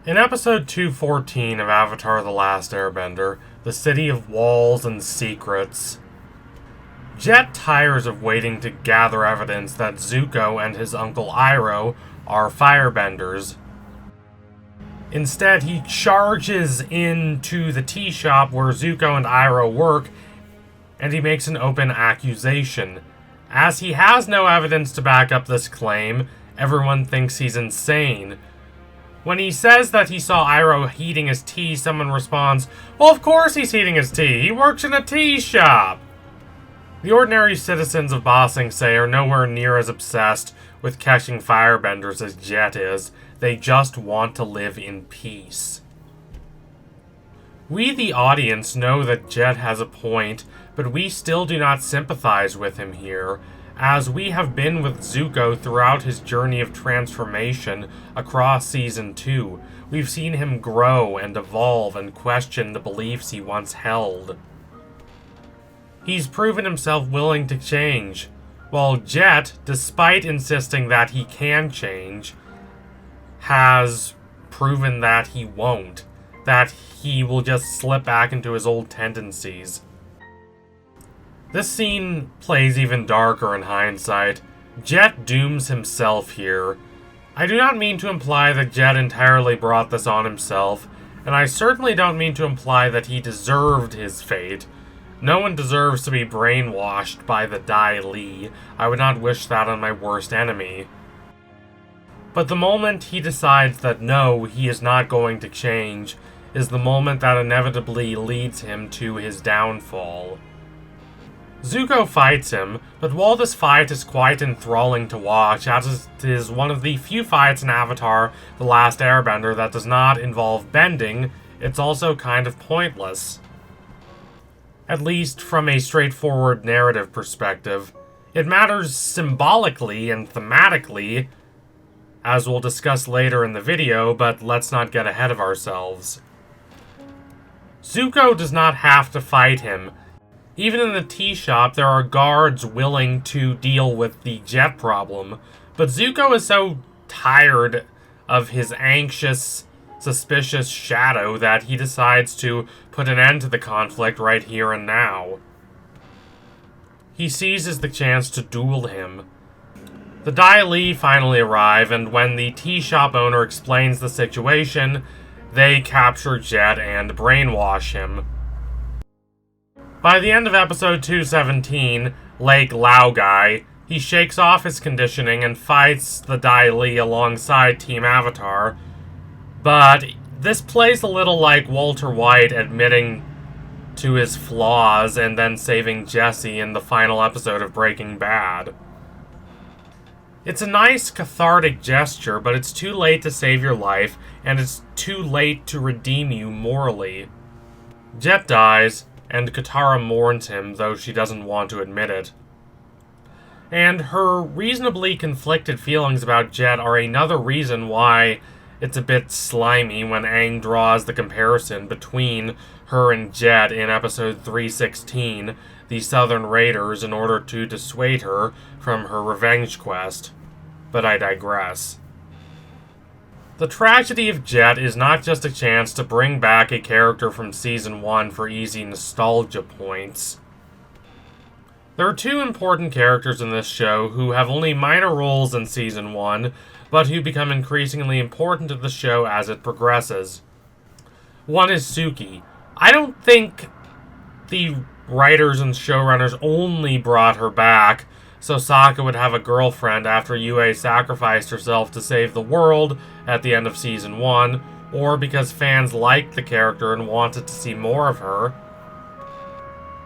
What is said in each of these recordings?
In episode 214 of Avatar: The Last Airbender, the City of Walls and Secrets, Jet tires of waiting to gather evidence that Zuko and his uncle Iroh are firebenders. Instead, he charges into the tea shop where Zuko and Iroh work, and he makes an open accusation. As he has no evidence to back up this claim, everyone thinks he's insane. When he says that he saw Iroh heating his tea, someone responds, "Well, of course he's heating his tea. He works in a tea shop." The ordinary citizens of Ba Sing Se are nowhere near as obsessed with catching firebenders as Jet is. They just want to live in peace. We, the audience, know that Jet has a point, but we still do not sympathize with him here, as we have been with Zuko throughout his journey of transformation across Season 2. We've seen him grow and evolve and question the beliefs he once held. He's proven himself willing to change, while Jet, despite insisting that he can change, has proven that he won't, that he will just slip back into his old tendencies. This scene plays even darker in hindsight. Jet dooms himself here. I do not mean to imply that Jet entirely brought this on himself, and I certainly don't mean to imply that he deserved his fate. No one deserves to be brainwashed by the Dai Li. I would not wish that on my worst enemy. But the moment he decides that no, he is not going to change, is the moment that inevitably leads him to his downfall. Zuko fights him, but while this fight is quite enthralling to watch, as it is one of the few fights in Avatar: The Last Airbender that does not involve bending, it's also kind of pointless. At least from a straightforward narrative perspective. It matters symbolically and thematically, as we'll discuss later in the video, but let's not get ahead of ourselves. Zuko does not have to fight him. Even in the tea shop, there are guards willing to deal with the Jet problem, but Zuko is so tired of his anxious, suspicious shadow that he decides to put an end to the conflict right here and now. He seizes the chance to duel him. The Dai Li finally arrive, and when the tea shop owner explains the situation, they capture Jet and brainwash him. By the end of episode 217, Lake Laogai, he shakes off his conditioning and fights the Dai Li alongside Team Avatar, but this plays a little like Walter White admitting to his flaws and then saving Jesse in the final episode of Breaking Bad. It's a nice cathartic gesture, but it's too late to save your life, and it's too late to redeem you morally. Jet dies, and Katara mourns him, though she doesn't want to admit it. And her reasonably conflicted feelings about Jet are another reason why it's a bit slimy when Aang draws the comparison between her and Jet in episode 316, the Southern Raiders, in order to dissuade her from her revenge quest. But I digress. The tragedy of Jet is not just a chance to bring back a character from Season 1 for easy nostalgia points. There are two important characters in this show who have only minor roles in Season 1, but who become increasingly important to the show as it progresses. One is Suki. I don't think the writers and showrunners only brought her back so Sokka would have a girlfriend after Yue sacrificed herself to save the world at the end of Season 1, or because fans liked the character and wanted to see more of her.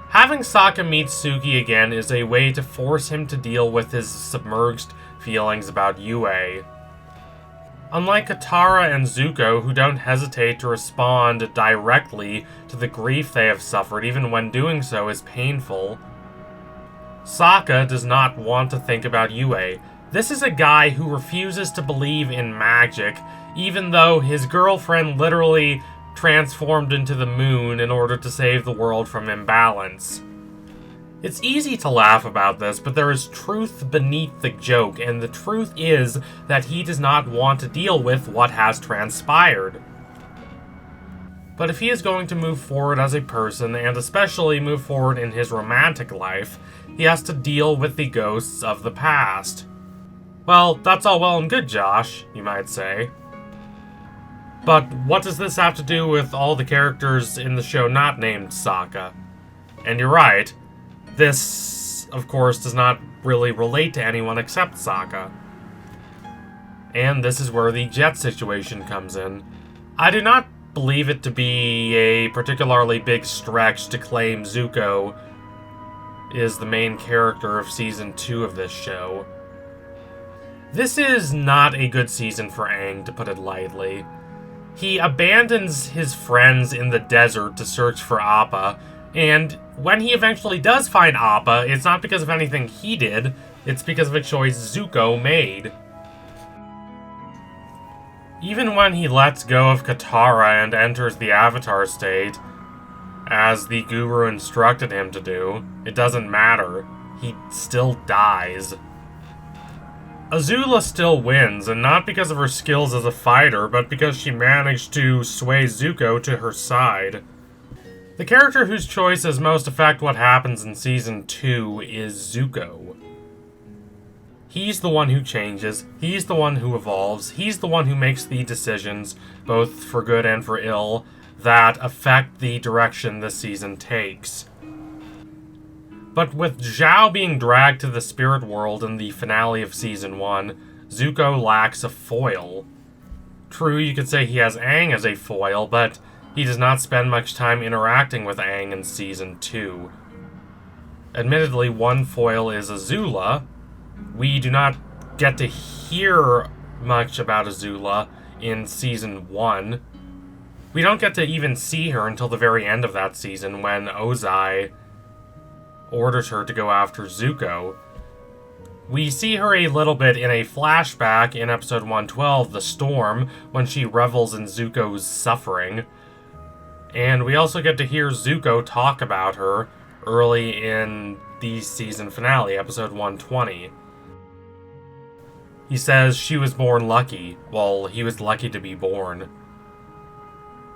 Having Sokka meet Suki again is a way to force him to deal with his submerged feelings about Yue. Unlike Katara and Zuko, who don't hesitate to respond directly to the grief they have suffered, even when doing so is painful, Sokka does not want to think about Yue. This is a guy who refuses to believe in magic, even though his girlfriend literally transformed into the moon in order to save the world from imbalance. It's easy to laugh about this, but there is truth beneath the joke, and the truth is that he does not want to deal with what has transpired. But if he is going to move forward as a person, and especially move forward in his romantic life, he has to deal with the ghosts of the past. Well, that's all well and good, Josh, you might say. But what does this have to do with all the characters in the show not named Sokka? And you're right, this, of course, does not really relate to anyone except Sokka. And this is where the Jet situation comes in. I do not believe it to be a particularly big stretch to claim Zuko is the main character of Season 2 of this show. This is not a good season for Aang, to put it lightly. He abandons his friends in the desert to search for Appa, and when he eventually does find Appa, it's not because of anything he did, it's because of a choice Zuko made. Even when he lets go of Katara and enters the Avatar state, as the Guru instructed him to do, it doesn't matter. He still dies. Azula still wins, and not because of her skills as a fighter, but because she managed to sway Zuko to her side. The character whose choices most affect what happens in Season 2 is Zuko. He's the one who changes, he's the one who evolves, he's the one who makes the decisions, both for good and for ill, that affect the direction this season takes. But with Zhao being dragged to the spirit world in the finale of Season 1, Zuko lacks a foil. True, you could say he has Aang as a foil, but he does not spend much time interacting with Aang in Season 2. Admittedly, one foil is Azula. We do not get to hear much about Azula in Season 1. We don't get to even see her until the very end of that season when Ozai orders her to go after Zuko. We see her a little bit in a flashback in episode 112, The Storm, when she revels in Zuko's suffering. And we also get to hear Zuko talk about her early in the season finale, episode 120. He says she was born lucky, well, he was lucky to be born.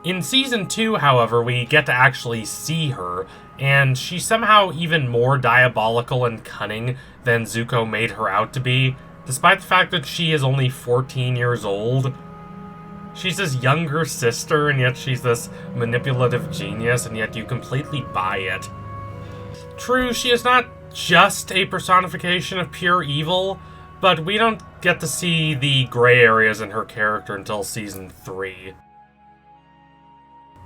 In Season 2, however, we get to actually see her, and she's somehow even more diabolical and cunning than Zuko made her out to be, despite the fact that she is only 14 years old. She's his younger sister, and yet she's this manipulative genius, and yet you completely buy it. True, she is not just a personification of pure evil, but we don't get to see the gray areas in her character until Season 3.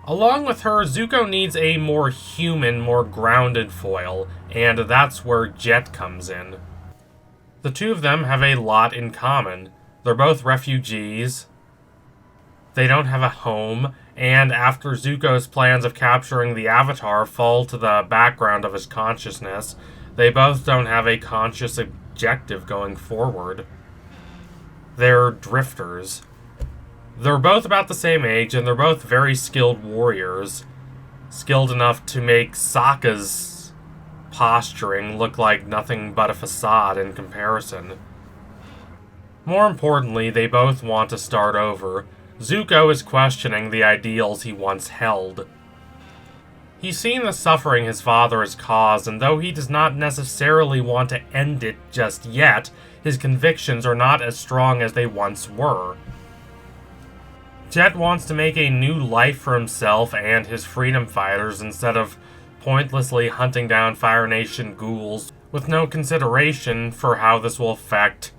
Along with her, Zuko needs a more human, more grounded foil, and that's where Jet comes in. The two of them have a lot in common. They're both refugees, they don't have a home, and after Zuko's plans of capturing the Avatar fall to the background of his consciousness, they both don't have a conscious objective going forward. They're drifters. They're both about the same age, and they're both very skilled warriors. Skilled enough to make Sokka's posturing look like nothing but a facade in comparison. More importantly, they both want to start over. Zuko is questioning the ideals he once held. He's seen the suffering his father has caused, and though he does not necessarily want to end it just yet, his convictions are not as strong as they once were. Jet wants to make a new life for himself and his freedom fighters instead of pointlessly hunting down Fire Nation ghouls with no consideration for how this will affect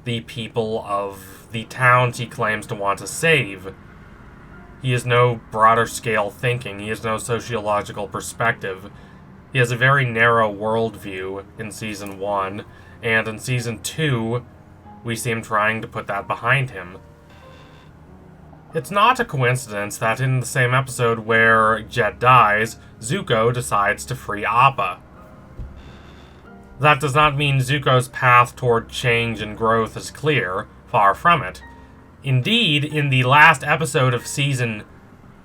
the people of the towns he claims to want to save. He has no broader scale thinking, he has no sociological perspective. He has a very narrow worldview in Season 1, and in Season 2, we see him trying to put that behind him. It's not a coincidence that in the same episode where Jet dies, Zuko decides to free Appa. That does not mean Zuko's path toward change and growth is clear, far from it. Indeed, in the last episode of Season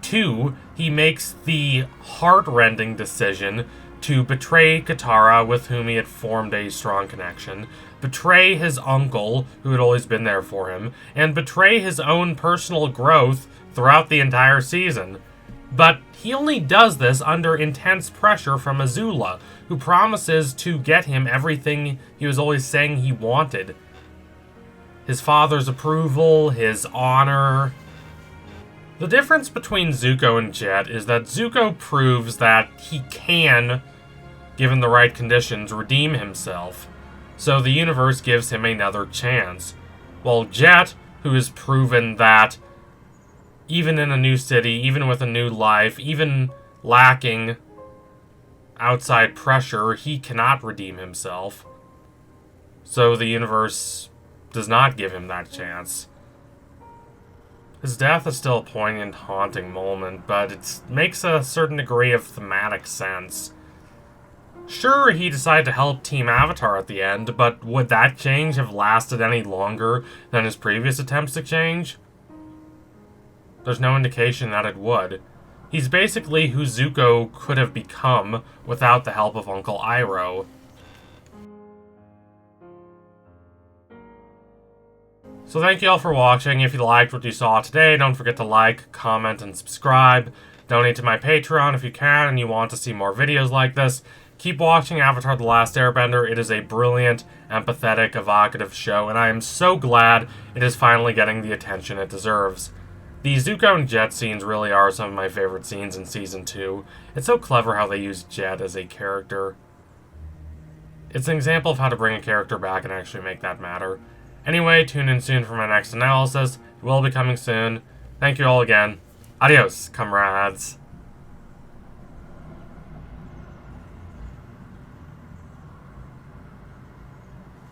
2, he makes the heart-rending decision to betray Katara, with whom he had formed a strong connection, betray his uncle, who had always been there for him, and betray his own personal growth throughout the entire season. But he only does this under intense pressure from Azula, who promises to get him everything he was always saying he wanted. His father's approval, his honor. The difference between Zuko and Jet is that Zuko proves that he can, given the right conditions, redeem himself. So the universe gives him another chance. While Jet, who has proven that even in a new city, even with a new life, even lacking outside pressure, he cannot redeem himself. So the universe does not give him that chance. His death is still a poignant, haunting moment, but it makes a certain degree of thematic sense. Sure, he decided to help Team Avatar at the end, but would that change have lasted any longer than his previous attempts to change? There's no indication that it would. He's basically who Zuko could have become without the help of Uncle Iroh. So thank you all for watching. If you liked what you saw today, don't forget to like, comment, and subscribe. Donate to my Patreon if you can and you want to see more videos like this. Keep watching Avatar: The Last Airbender. It is a brilliant, empathetic, evocative show, and I am so glad it is finally getting the attention it deserves. The Zuko and Jet scenes really are some of my favorite scenes in Season 2. It's so clever how they use Jet as a character. It's an example of how to bring a character back and actually make that matter. Anyway, tune in soon for my next analysis. It will be coming soon. Thank you all again. Adios, comrades.